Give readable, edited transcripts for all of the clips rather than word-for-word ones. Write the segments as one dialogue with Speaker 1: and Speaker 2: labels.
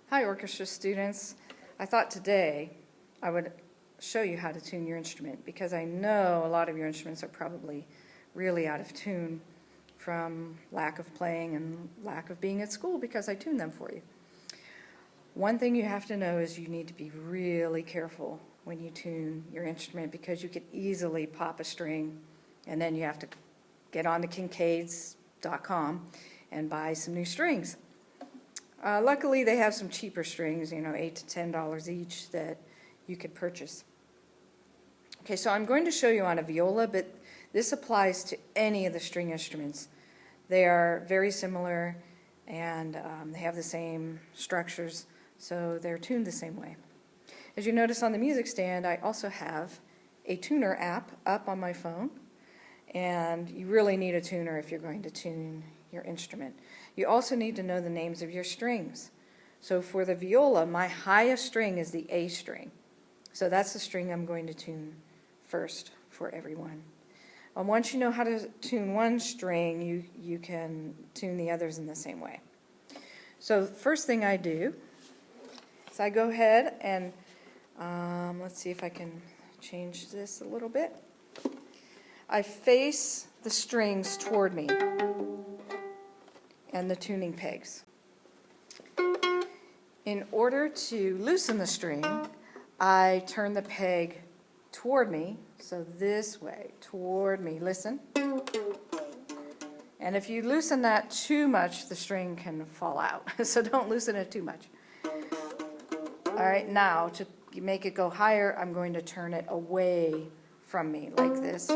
Speaker 1: Hi, orchestra students. I thought today I would show you how to tune your instrument because I know a lot of your instruments are probably really out of tune from lack of playing and lack of being at school because I tuned them for you. One thing you have to know is you need to be really careful when you tune your instrument because you could easily pop a string and then you have to get on to Kincaids.com and buy some new strings. Luckily, they have some cheaper strings, $8 to $10 each that you could purchase. Okay, so I'm going to show you on a viola, but this applies to any of the string instruments. They are very similar, and they have the same structures, so they're tuned the same way. As you notice on the music stand, I also have a tuner app up on my phone, and you really need a tuner if you're going to tune your instrument. You also need to know the names of your strings. So for the viola, my highest string is the A string. So that's the string I'm going to tune first for everyone. Once you know how to tune one string, you can tune the others in the same way. So the first thing I do is I go ahead and let's see if I can change this a little bit. I face the strings toward me and the tuning pegs. In order to loosen the string, I turn the peg toward me, so this way, toward me. Listen. And if you loosen that too much, the string can fall out, so don't loosen it too much. All right, now to make it go higher, I'm going to turn it away from me like this.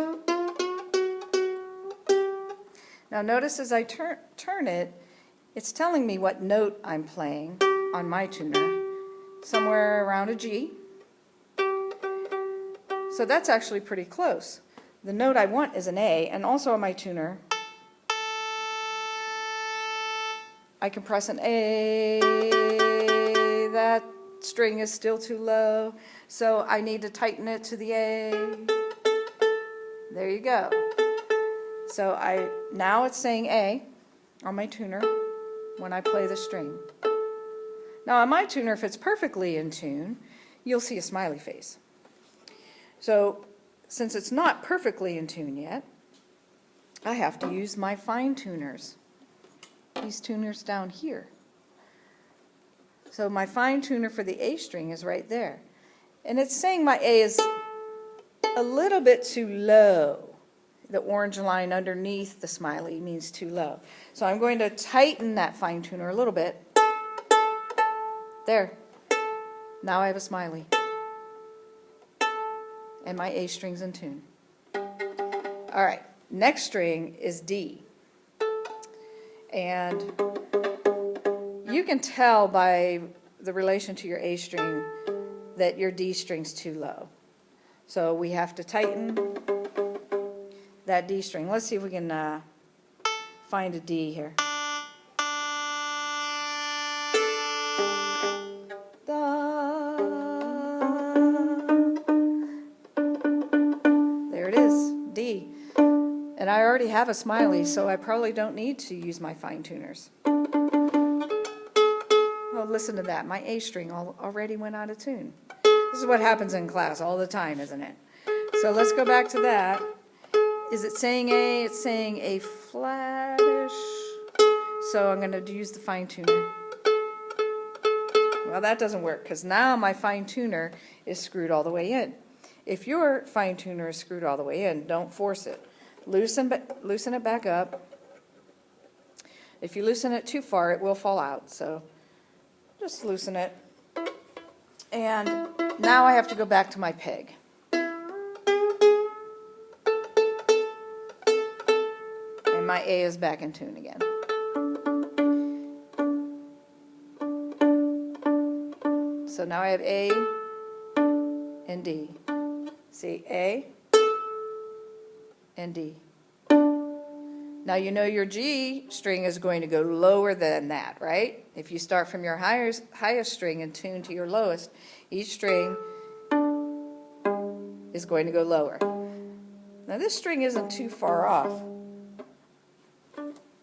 Speaker 1: Now notice as I turn it, it's telling me what note I'm playing on my tuner, somewhere around a G. So that's actually pretty close. The note I want is an A, and also on my tuner, I can press an A. That string is still too low, so I need to tighten it to the A. There you go. So now it's saying A on my tuner when I play the string. Now on my tuner, if it's perfectly in tune, you'll see a smiley face. So since it's not perfectly in tune yet, I have to use my fine tuners. These tuners down here. So my fine tuner for the A string is right there. And it's saying my A is a little bit too low. The orange line underneath the smiley means too low. So I'm going to tighten that fine tuner a little bit. There. Now I have a smiley. And my A string's in tune. All right, next string is D. And you can tell by the relation to your A string that your D string's too low. So we have to tighten that D string. Let's see if we can find a D here. There it is, D. And I already have a smiley, so I probably don't need to use my fine tuners. Oh, listen to that. My A string already went out of tune. This is what happens in class all the time, isn't it? So let's go back to that. Is it saying A? It's saying A flattish. So I'm going to use the fine tuner. Well, that doesn't work because now my fine tuner is screwed all the way in. If your fine tuner is screwed all the way in, don't force it. Loosen it back up. If you loosen it too far, it will fall out. So just loosen it. And now I have to go back to my peg. My A is back in tune again. So now I have A and D. See, A and D. Now you know your G string is going to go lower than that, right? If you start from your highest string and tune to your lowest, each string is going to go lower. Now this string isn't too far off.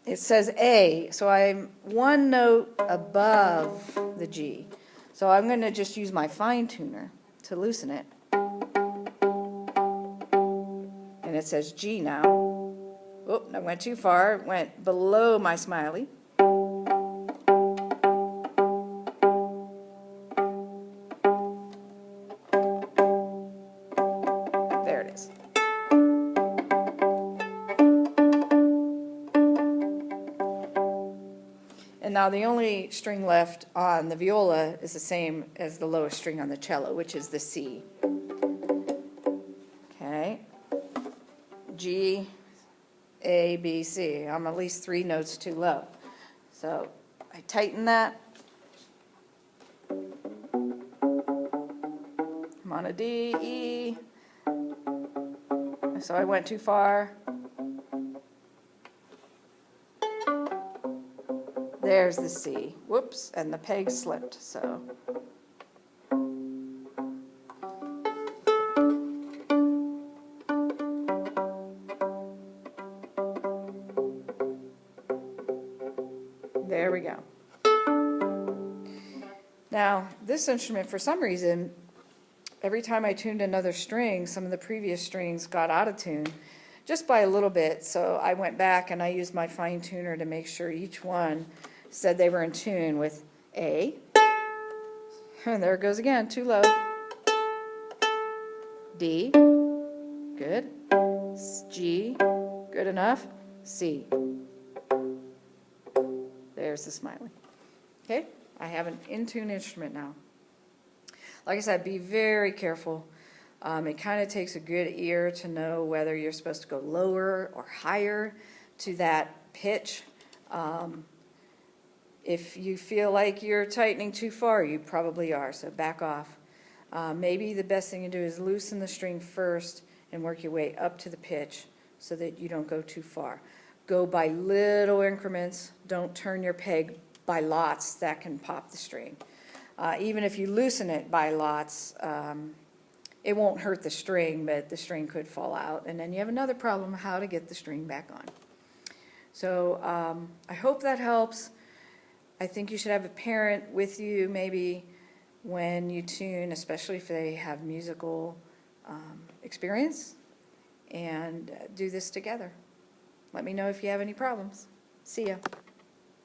Speaker 1: it says A, so I'm one note above the G. So I'm going to just use my fine tuner to loosen it. And it says G now. Oh, I went too far. It went below my smiley. There it is. And now the only string left on the viola is the same as the lowest string on the cello, which is the C. Okay. G, A, B, C. I'm at least 3 notes too low. So I tighten that. I'm on a D, E. So I went too far. There's the C. Whoops, and the peg slipped, so. There we go. Now, this instrument, for some reason, every time I tuned another string, some of the previous strings got out of tune, just by a little bit. So I went back and I used my fine tuner to make sure each one said they were in tune with A. And there it goes again, too low. D, good. G, good enough. C. There's the smiley. Okay, I have an in-tune instrument now. Like I said, be very careful. It kind of takes a good ear to know whether you're supposed to go lower or higher to that pitch. If you feel like you're tightening too far, you probably are, so back off. Maybe the best thing to do is loosen the string first and work your way up to the pitch so that you don't go too far. Go by little increments. Don't turn your peg by lots. That can pop the string. Even if you loosen it by lots, it won't hurt the string, but the string could fall out. And then you have another problem, how to get the string back on. So I hope that helps. I think you should have a parent with you maybe when you tune, especially if they have musical experience, and do this together. Let me know if you have any problems. See ya.